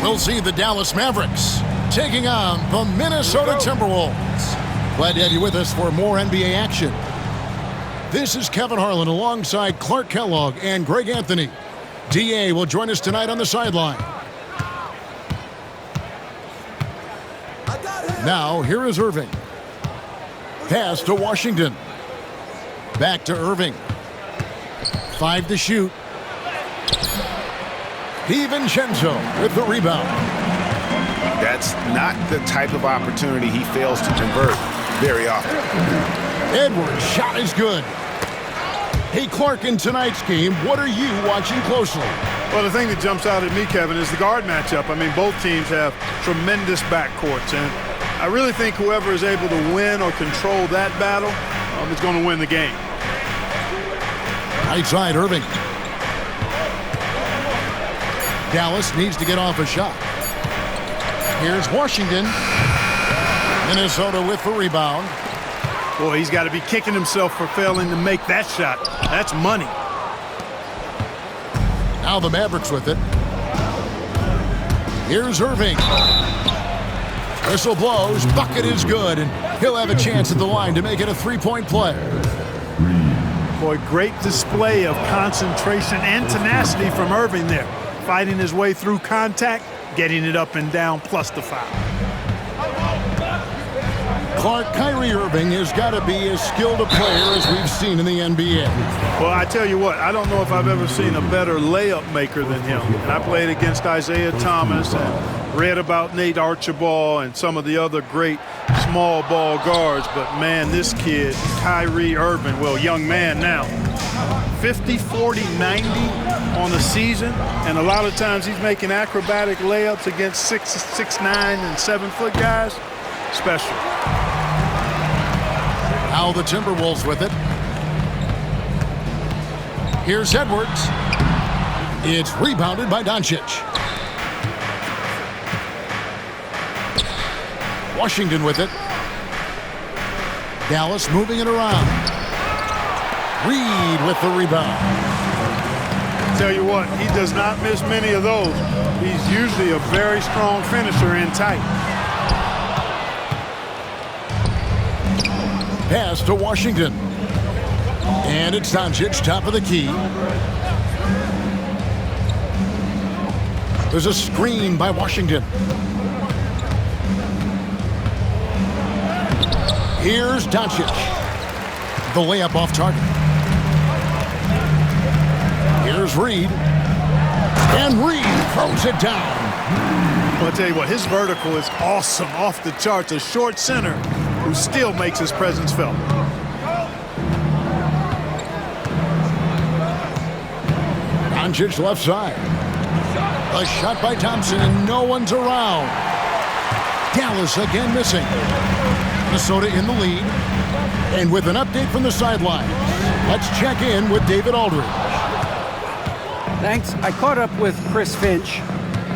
We'll see the Dallas Mavericks taking on the Minnesota Timberwolves. Glad to have you with us for more NBA action. This is Kevin Harlan alongside Clark Kellogg and Greg Anthony. DA will join us tonight on the sideline. Now, here is Irving. Pass to Washington. Back to Irving. 5 to shoot. DiVincenzo with the rebound. That's not the type of opportunity he fails to convert very often. Edwards' shot is good. Hey, Clark, in tonight's game, what are you watching closely? Well, the thing that jumps out at me, Kevin, is the guard matchup. I mean, both teams have tremendous backcourts, and I really think whoever is able to win or control that battle is going to win the game. Right side, Irving. Dallas needs to get off a shot. Here's Washington. Minnesota with the rebound. Boy, he's got to be kicking himself for failing to make that shot. That's money. Now the Mavericks with it. Here's Irving. Whistle blows. Bucket is good, and he'll have a chance at the line to make it a three-point play. Boy, great display of concentration and tenacity from Irving there. Fighting his way through contact, getting it up and down, plus the foul. Clark, Kyrie Irving has got to be as skilled a player as we've seen in the NBA. Well, I tell you what, I don't know if I've ever seen a better layup maker than him. And I played against Isaiah Thomas and read about Nate Archibald and some of the other great small ball guards. But, man, this kid, Kyrie Irving, well, young man now, 50, 40, 90 on the season. And a lot of times he's making acrobatic layups against 6'9", and 7-foot guys. Special. Now the Timberwolves with it. Here's Edwards. It's rebounded by Doncic. Washington with it. Dallas moving it around. Reed with the rebound. Tell you what, he does not miss many of those. He's usually a very strong finisher in tight. Pass to Washington. And it's Doncic, top of the key. There's a screen by Washington. Here's Doncic. The layup off target. Here's Reed. And Reed throws it down. Well, I'll tell you what, his vertical is awesome, off the charts. A short center who still makes his presence felt. Doncic left side. A shot by Thompson, and no one's around. Dallas again missing. Minnesota in the lead. And with an update from the sideline, let's check in with David Aldridge. Thanks. I caught up with Chris Finch.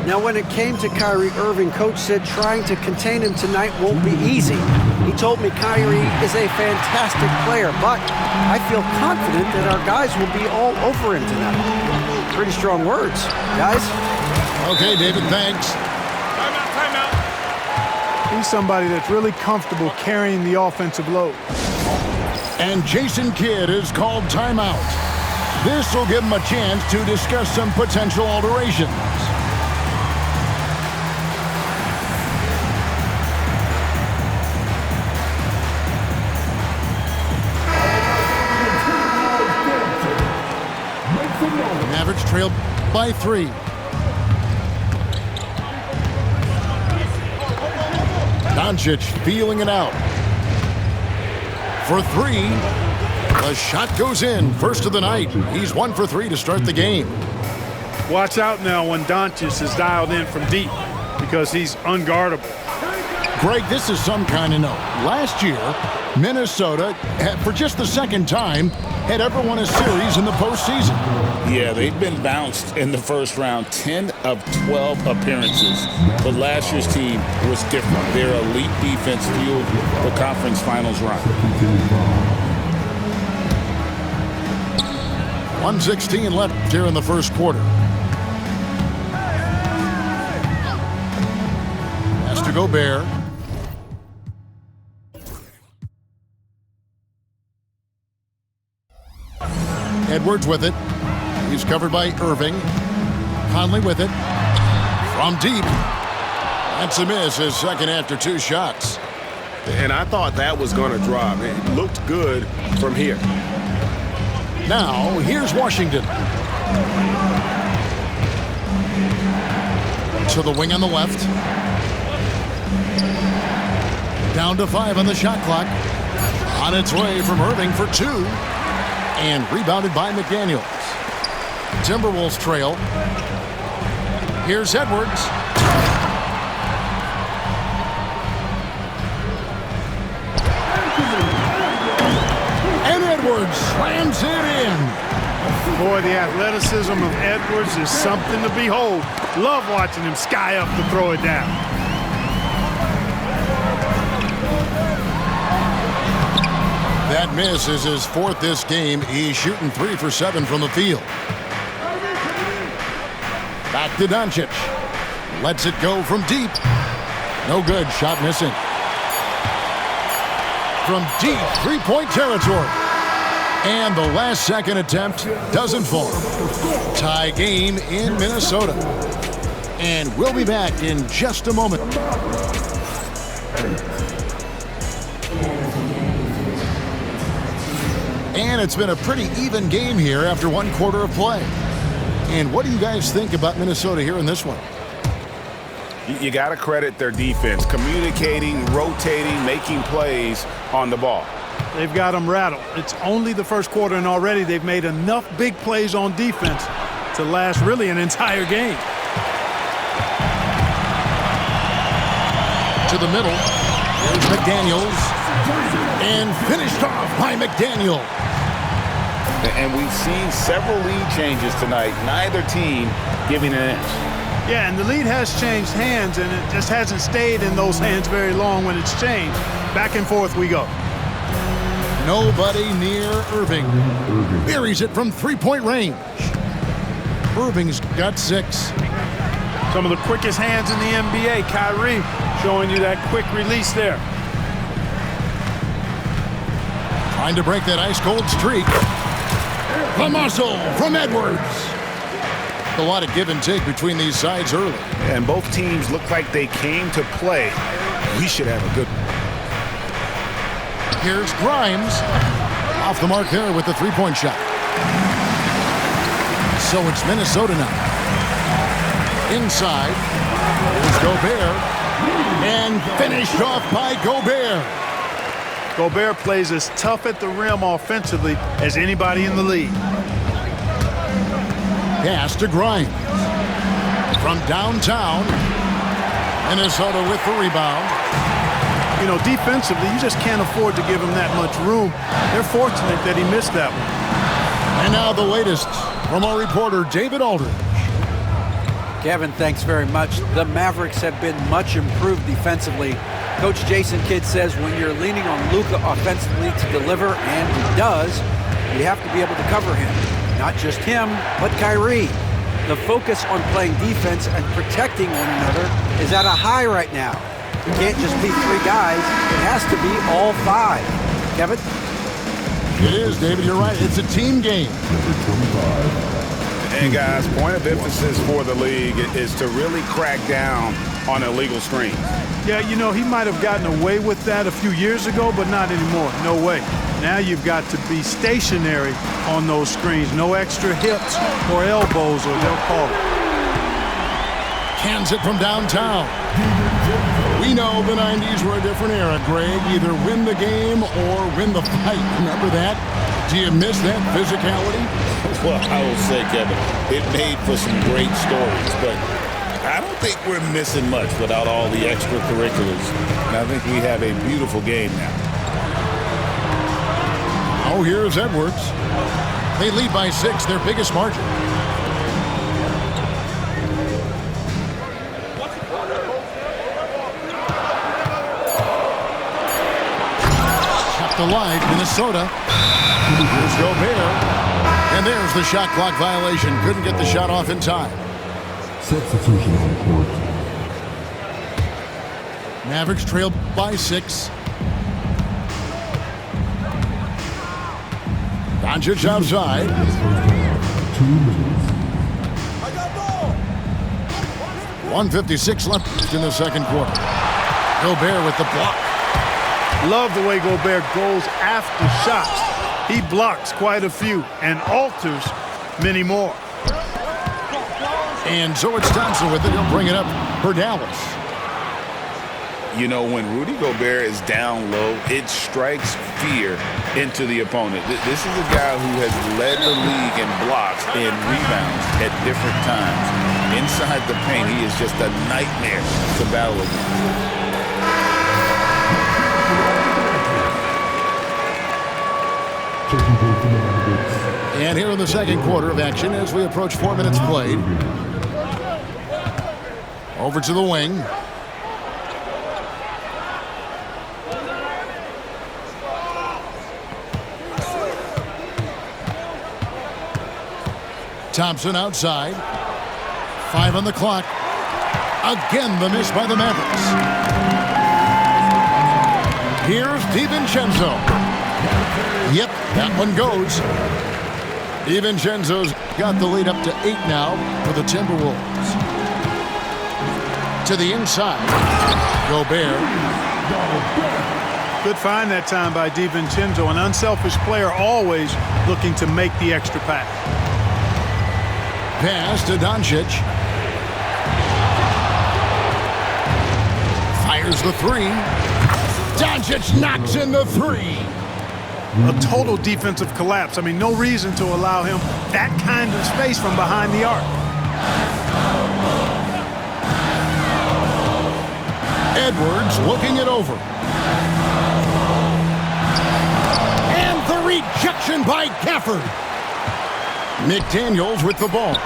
Now, when it came to Kyrie Irving, Coach said trying to contain him tonight won't be easy. He told me Kyrie is a fantastic player, but I feel confident that our guys will be all over him tonight. Pretty strong words, guys. Okay, David, thanks. Timeout. He's somebody that's really comfortable carrying the offensive load. And Jason Kidd is called timeout. This will give him a chance to discuss some potential alterations. Mavericks trailed by 3. Doncic feeling it out. For 3. The shot goes in. First of the night. He's 1 for 3 to start the game. Watch out now when Doncic is dialed in from deep because he's unguardable. Greg, this is some kind of note. Last year, Minnesota, for just the second time, had ever won a series in the postseason. Yeah, they've been bounced in the first round, 10 of 12 appearances. But last year's team was different. Their elite defense fueled the conference finals run. 1:16 left here in the first quarter. to Gobert. Edwards with it. He's covered by Irving. Conley with it. From deep. That's a miss, his second after 2 shots. And I thought that was going to drop. It looked good from here. Now, here's Washington. To the wing on the left. Down to 5 on the shot clock. On its way from Irving for 2. And rebounded by McDaniels. Timberwolves trail. Here's Edwards. And Edwards slams it in. Boy, the athleticism of Edwards is something to behold. Love watching him sky up to throw it down. That miss is his 4th this game. He's shooting 3 for 7 from the field. Back to Doncic. Lets it go from deep. No good. Shot missing. From deep 3-point territory. And the last second attempt doesn't fall. Tie game in Minnesota. And we'll be back in just a moment. And it's been a pretty even game here after 1 quarter of play. And what do you guys think about Minnesota here in this one? You got to credit their defense, communicating, rotating, making plays on the ball. They've got them rattled. It's only the first quarter, and already they've made enough big plays on defense to last really an entire game. To the middle. Here's McDaniels. And finished off by McDaniel. And we've seen several lead changes tonight. Neither team giving an inch. Yeah, and the lead has changed hands, and it just hasn't stayed in those hands very long when it's changed. Back and forth we go. Nobody near Irving. Buries it from 3-point range. Irving's got 6. Some of the quickest hands in the NBA. Kyrie showing you that quick release there. Trying to break that ice-cold streak. The muscle from Edwards. A lot of give and take between these sides early. And both teams look like they came to play. We should have a good one. Here's Grimes. Off the mark there with the 3-point shot. So it's Minnesota now. Inside. Here's Gobert. And finished off by Gobert. Gobert plays as tough at the rim offensively as anybody in the league. Pass to Grimes. From downtown. Minnesota with the rebound. You know, defensively, you just can't afford to give him that much room. They're fortunate that he missed that one. And now the latest from our reporter, David Aldridge. Kevin, thanks very much. The Mavericks have been much improved defensively. Coach Jason Kidd says when you're leaning on LUKA offensively to deliver, and he does, you have to be able to cover him. Not just him, but Kyrie. The focus on playing defense and protecting one another is at a high right now. It can't just be 3 guys. It has to be all 5. Kevin? It is, David. You're right. It's a team game. And guys, point of emphasis for the league is to really crack down on illegal screens. Yeah, you know, he might have gotten away with that a few years ago, but not anymore. No way. Now you've got to be stationary on those screens. No extra hips or elbows, or they'll call it. Cans it from downtown. We know the 90s were a different era, Greg. Either win the game or win the fight. Remember that? Do you miss that physicality? Well, I will say, Kevin, it made for some great stories, but I don't think we're missing much without all the extracurriculars. And I think we have a beautiful game now. Oh, here's Edwards. They lead by 6, their biggest margin. Kept alive, Minnesota. Here's Gobert. And there's the shot clock violation. Couldn't get the shot off in time. Substitution on court. Mavericks trail by 6. Doncic outside. 1:56 left in the second quarter. Gobert with the block. Love the way Gobert goes after shots. He blocks quite a few and alters many more. And so it's Thompson with it. He'll bring it up for Dallas. You know, when Rudy Gobert is down low, it strikes fear into the opponent. This is a guy who has led the league in blocks and rebounds at different times. Inside the paint, he is just a nightmare to battle against. And here in the second quarter of action as we approach 4 minutes played. Over to the wing. Thompson outside. 5 on the clock. Again, the miss by the Mavericks. Here's DiVincenzo. Yep, that one goes. DiVincenzo's got the lead up to 8 now for the Timberwolves. To the inside. Gobert. Good find that time by DiVincenzo. An unselfish player, always looking to make the extra pass. Pass to Doncic. Fires the 3. Doncic knocks in the 3. A total defensive collapse. I mean, no reason to allow him that kind of space from behind the arc. Edwards looking it over. And the rejection by Gafford. McDaniels with the ball.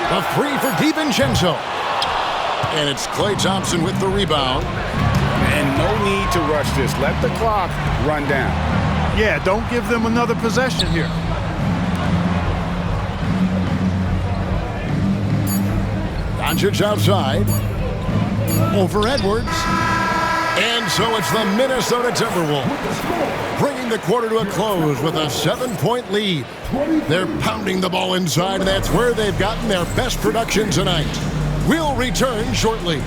A 3 for DiVincenzo. And it's Klay Thompson with the rebound. And no need to rush this. Let the clock run down. Yeah, don't give them another possession here. Doncic outside. Over Edwards. And so it's the Minnesota Timberwolves bringing the quarter to a close with a 7-point lead. They're pounding the ball inside, and that's where they've gotten their best production tonight. We'll return shortly.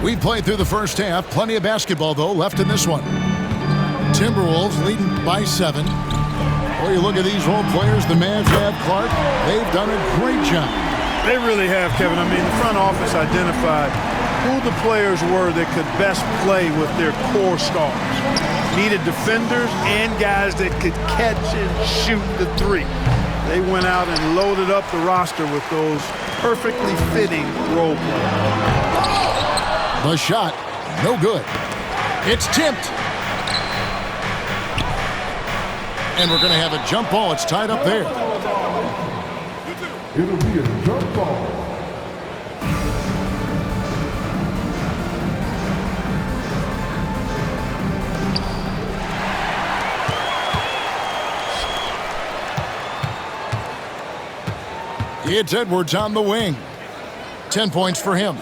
We've played through the first half. Plenty of basketball, though, left in this one. Timberwolves leading by 7. Well, you look at these role players, the Mavs have Clark. They've done a great job. They really have, Kevin. I mean, the front office identified who the players were that could best play with their core stars. Needed defenders and guys that could catch and shoot the 3. They went out and loaded up the roster with those perfectly fitting role players. The shot, no good. It's tipped. And we're going to have a jump ball. It's tied up there. It'll be a jump ball. It's Edwards on the wing. 10 points for him.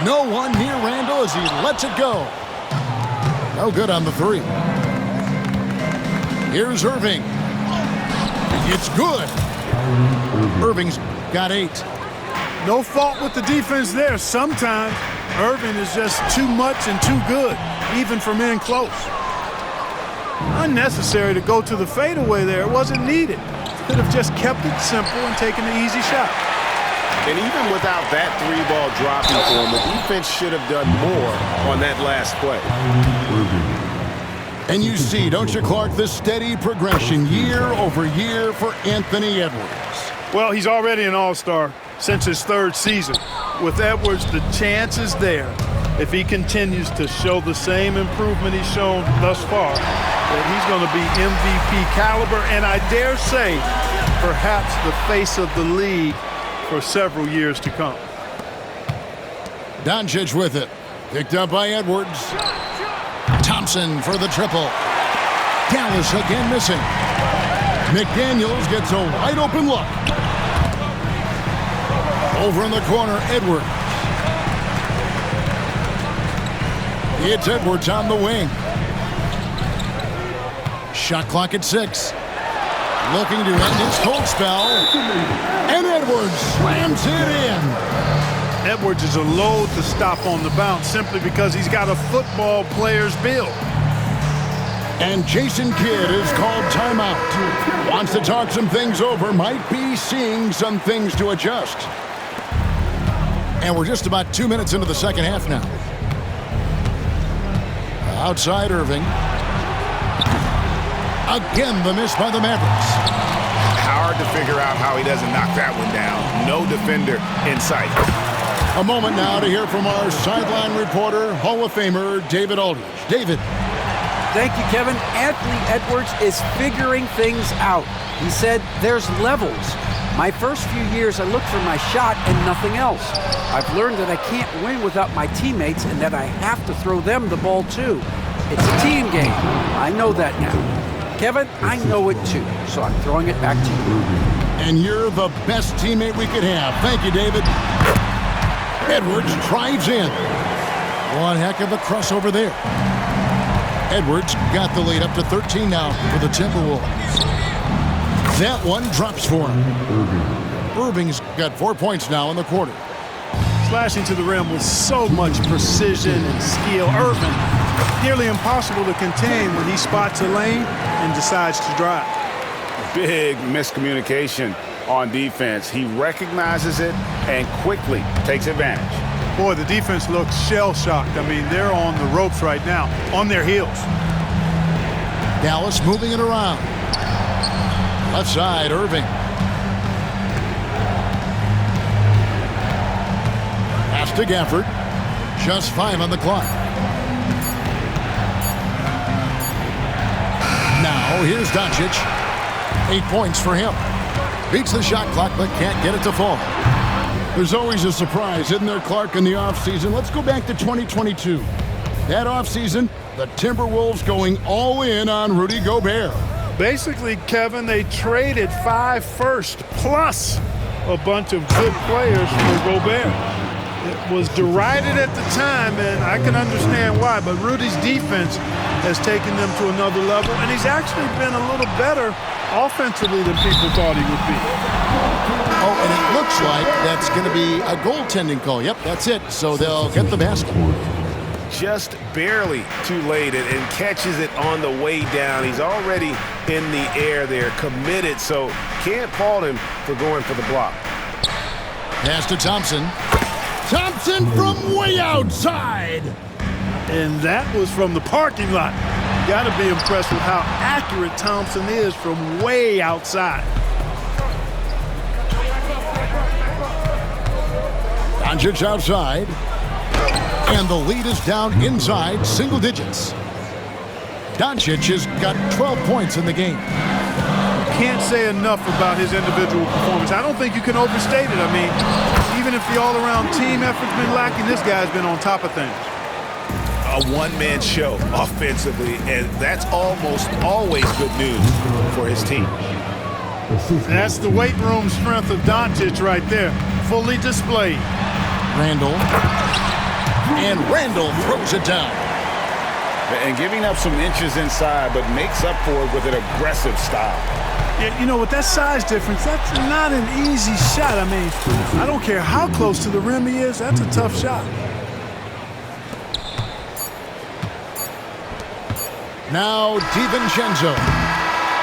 No one near Randall as he lets it go. No good on the 3. Here's Irving. It's good. Irving's got 8. No fault with the defense there. Sometimes Irving is just too much and too good, even from in close. Unnecessary to go to the fadeaway there. It wasn't needed. Could have just kept it simple and taken the easy shot. And even without that 3-ball dropping for him, the defense should have done more on that last play. And you see, don't you, Clark, the steady progression year over year for Anthony Edwards. Well, he's already an all-star since his 3rd season. With Edwards, the chance is there, if he continues to show the same improvement he's shown thus far, that he's going to be MVP caliber, and I dare say, perhaps the face of the league for several years to come. Doncic with it. Picked up by Edwards. Thompson for the triple. Dallas again missing. McDaniels gets a wide open look. Over in the corner, Edwards. It's Edwards on the wing. Shot clock at 6. Looking to end his cold spell. And Edwards slams it in. Edwards is a load to stop on the bounce simply because he's got a football player's build. And Jason Kidd is called timeout. Wants to talk some things over. Might be seeing some things to adjust. And we're just about 2 minutes into the second half now. Outside Irving. Again, the miss by the Mavericks. Hard to figure out how he doesn't knock that one down. No defender in sight. A moment now to hear from our sideline reporter, Hall of Famer David Aldridge. David. Thank you, Kevin. Anthony Edwards is figuring things out. He said there's levels. My first few years, I looked for my shot and nothing else. I've learned that I can't win without my teammates and that I have to throw them the ball too. It's a team game. I know that now. Kevin, I know it too, so I'm throwing it back to you. And you're the best teammate we could have. Thank you, David. Edwards drives in. One heck of a crossover there. Edwards got the lead up to 13 now for the Timberwolves. That one drops for him. Irving's got 4 points now in the quarter. Slashing to the rim with so much precision and skill. Irving, nearly impossible to contain when he spots a lane and decides to drive. Big miscommunication on defense. He recognizes it and quickly takes advantage. Boy, the defense looks shell-shocked. I mean, they're on the ropes right now, on their heels. Dallas moving it around. Left side, Irving. Pass to Gafford. Just 5 on the clock. Now, here's Doncic. 8 points for him. Beats the shot clock, but can't get it to fall. There's always a surprise, isn't there, Clark, in the offseason? Let's go back to 2022. That offseason, the Timberwolves going all in on Rudy Gobert. Basically, Kevin, they traded 5 firsts plus a bunch of good players for Gobert. It was derided at the time, and I can understand why, but Rudy's defense has taken them to another level, and he's actually been a little better offensively than people thought he would be. Oh, and it looks like that's going to be a goaltending call. Yep, that's it. So they'll get the basket. Just barely too late and catches it on the way down. He's already in the air there, committed, so can't fault him for going for the block. Pass to Thompson. Thompson from way outside. And that was from the parking lot. You got to be impressed with how accurate Thompson is from way outside. Doncic outside. And the lead is down inside single digits. Doncic has got 12 points in the game. Can't say enough about his individual performance. I don't think you can overstate it. I mean, even if the all-around team effort's been lacking, this guy's been on top of things. A one-man show offensively, and that's almost always good news for his team. That's the weight room strength of Doncic right there, fully displayed. Randall. And Randall throws it down. And giving up some inches inside, but makes up for it with an aggressive style. Yeah, you know, with that size difference, that's not an easy shot. I mean, I don't care how close to the rim he is, that's a tough shot. Now DiVincenzo.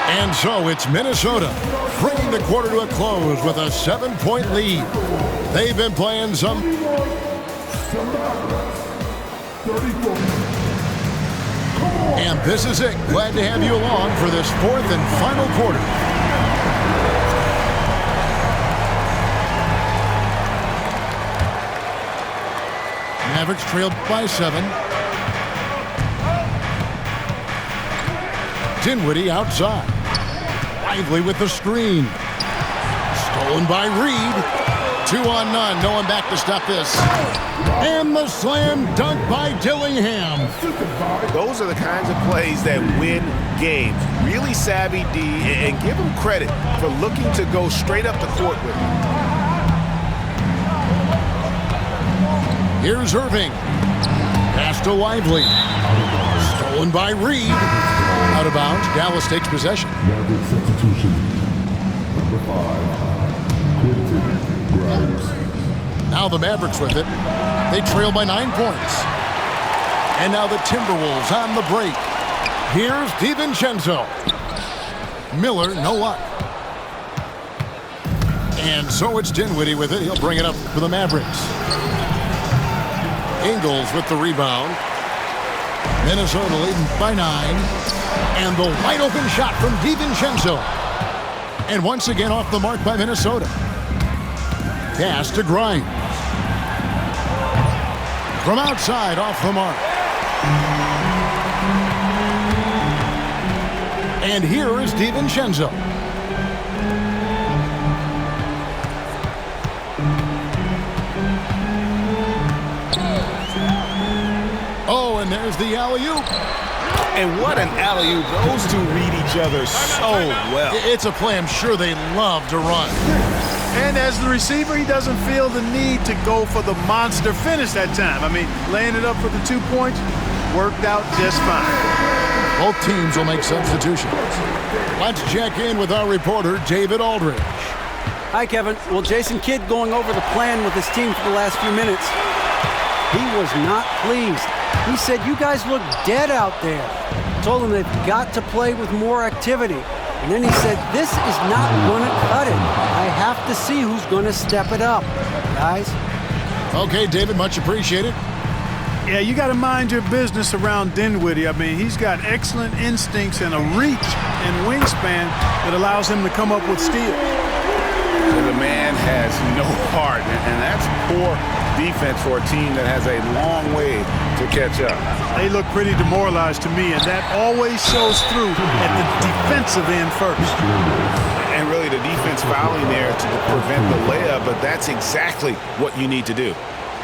And so it's Minnesota bringing the quarter to a close with a 7-point lead. They've been playing some... And this is it. Glad to have you along for this 4th and final quarter. Mavericks trailed by 7. Dinwiddie outside. Lively with the screen. Stolen by Reed. 2 on none. No one back to stop this. And the slam dunk by Dillingham. Those are the kinds of plays that win games. Really savvy D, and give him credit for looking to go straight up the court with it. Here's Irving. Pass to Lively. Stolen by Reed. Out of bounds. Dallas takes possession. Maverick substitution. Number 5, Quentin Grimes. Now the Mavericks with it. They trail by 9 points. And now the Timberwolves on the break. Here's DiVincenzo. Miller, no luck. And so it's Dinwiddie with it. He'll bring it up for the Mavericks. Ingles with the rebound. Minnesota leading by 9. And the wide open shot from DiVincenzo. And once again off the mark by Minnesota. Pass to Grimes. From outside, off the mark. And here is DiVincenzo. Oh, and there's the alley-oop. And what an alley-oop. Those two read each other so well. It's a play I'm sure they love to run. And as the receiver, he doesn't feel the need to go for the monster finish that time. I mean, laying it up for the 2 points worked out just fine. Both teams will make substitutions. Let's check in with our reporter, David Aldridge. Hi, Kevin. Well, Jason Kidd going over the plan with his team for the last few minutes. He was not pleased. He said, you guys look dead out there. Told them they've got to play with more activity. And then he said, this is not going to cut it. I have to see who's going to step it up, guys. Okay, David, much appreciated. Yeah, you got to mind your business around Dinwiddie. I mean, he's got excellent instincts and a reach and wingspan that allows him to come up with steals. The man has no heart, and that's poor defense for a team that has a long way to catch up. They look pretty demoralized to me, and that always shows through at the defensive end first. And really the defense fouling there to prevent the layup, but that's exactly what you need to do.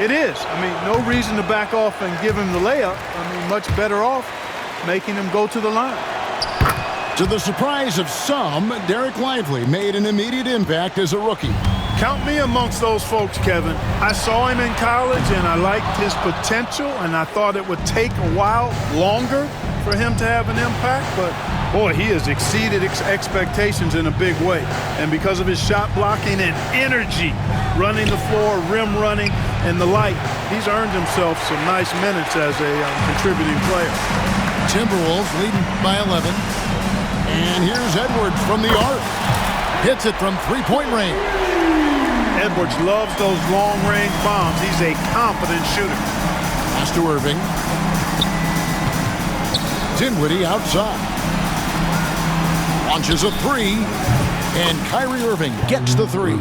It is. I mean, no reason to back off and give him the layup. I mean, much better off making him go to the line. To the surprise of some, Derek Lively made an immediate impact as a rookie. Count me amongst those folks, Kevin. I saw him in college, and I liked his potential, and I thought it would take a while longer for him to have an impact, but boy, he has exceeded expectations in a big way. And because of his shot blocking and energy, running the floor, rim running, and the like, he's earned himself some nice minutes as a contributing player. Timberwolves leading by 11. And here's Edwards from the arc. Hits it from three-point range. Edwards loves those long-range bombs. He's a confident shooter. Pass to Irving. Dinwiddie outside. Launches a three. And Kyrie Irving gets the three.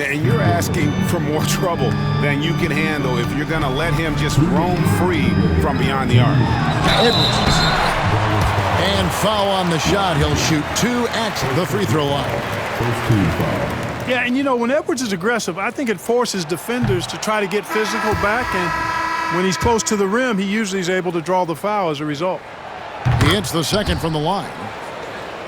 And you're asking for more trouble than you can handle if you're going to let him just roam free from beyond the arc. Edwards. And foul on the shot. He'll shoot 2 at the free throw line. Yeah, and you know, when Edwards is aggressive, I think it forces defenders to try to get physical back. And when he's close to the rim, he usually is able to draw the foul as a result. He hits the second from the line.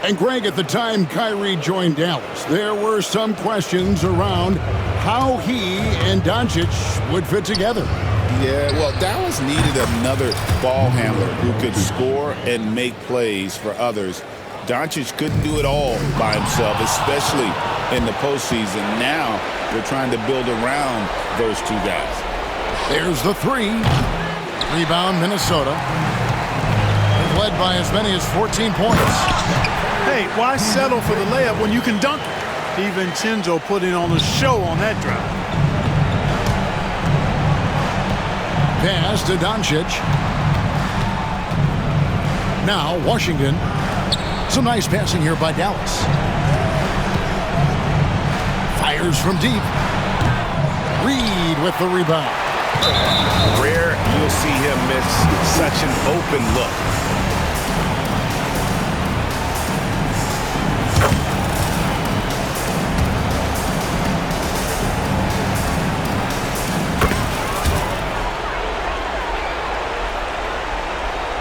And Greg, at the time Kyrie joined Dallas, there were some questions around how he and Doncic would fit together. Yeah, well, Dallas needed another ball handler who could score and make plays for others. Doncic couldn't do it all by himself, especially in the postseason. Now they're trying to build around those two guys. There's the three. Rebound, Minnesota. They've led by as many as 14 points. Hey, why settle for the layup when you can dunk it? DiVincenzo putting on a show on that drive. Pass to Doncic. Now Washington. Some nice passing here by Dallas. Fires from deep. Reed with the rebound. Rare you'll see him miss such an open look.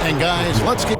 And guys, let's get